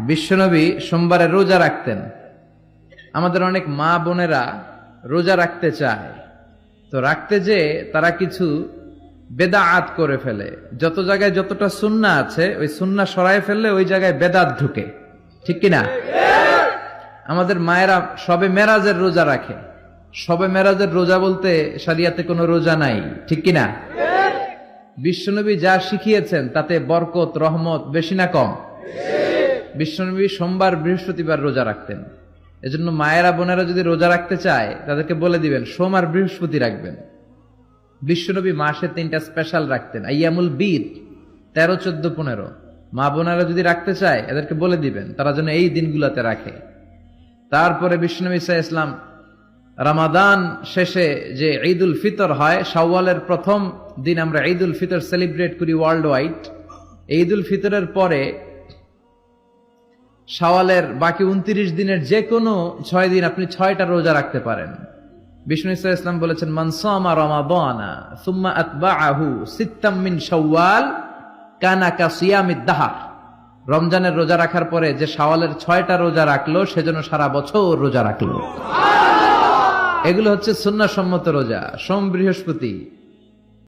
বিশ্বনবী সোমবারে রোজা রাখতেন। আমাদের অনেক মা বোনেরা রোজা রাখতে চায়, তো রাখতে যে তারা কিছু বেদাআত করে ফেলে। যত জায়গায় যতটা সুন্নাহ আছে ওই সুন্নাহ সরায় ফেললে ওই জায়গায় বেদাত ঢুকে, ঠিক কিনা? আমাদের মায়েরা শবে মেরাজের রোজা রাখে। শবে মেরাজের রোজা বলতে শরিয়াতে কোনো রোজা নাই, ঠিক কিনা? বিশ্বনবী যা শিখিয়েছেন তাতে বরকত রহমত বেশি না কম? বিশ্বনবী সোমবার বৃহস্পতিবার রোজা রাখতেন। এজন্য মায়েরা বোনেরা যদি রোজা রাখতে চায় তাদেরকে বলে দিবেন সোম আর বৃহস্পতি রাখবেন। বিশ্বনবী মাসে 3টা স্পেশাল রাখতেন, আইয়ামুল বীর 13, 14, 15। মা বোনেরা যদি রাখতে চায় এদেরকে বলে দিবেন তারা যেন এই দিনগুলোতে রাখে। তারপরে বিশ্বনবী সাল্লাল্লাহু আলাইহি ওয়াসাল্লাম রমাদান শেষে যে ঈদুল ফিতর হয়, শাওয়ালের প্রথম দিন আমরা ঈদুল ফিতর সেলিব্রেট করি ওয়ার্ল্ড ওয়াইড। ঈদুল ফিতরের পরে শাওয়ালের বাকি 29 দিনের যে কোনো 6 দিন আপনি 6টা রোজা রাখতে পারেন। বিষ্ণু সাল্লাল্লাহু আলাইহি ওয়াসাল্লাম বলেছেন, মান সামা রমাদানা সুম্মা আতবাআহু সিত্তাম মিন শাওয়াল কানা কাসিয়ামিদ দাহর। রমজানের রোজা রাখার পরে যে শাওয়ালের 6টা রোজা রাখলো সেজন্য সারা বছর রোজা রাখলো। এগুলো হচ্ছে সুন্নাহ সম্মত রোজা, সোম বৃহস্পতি।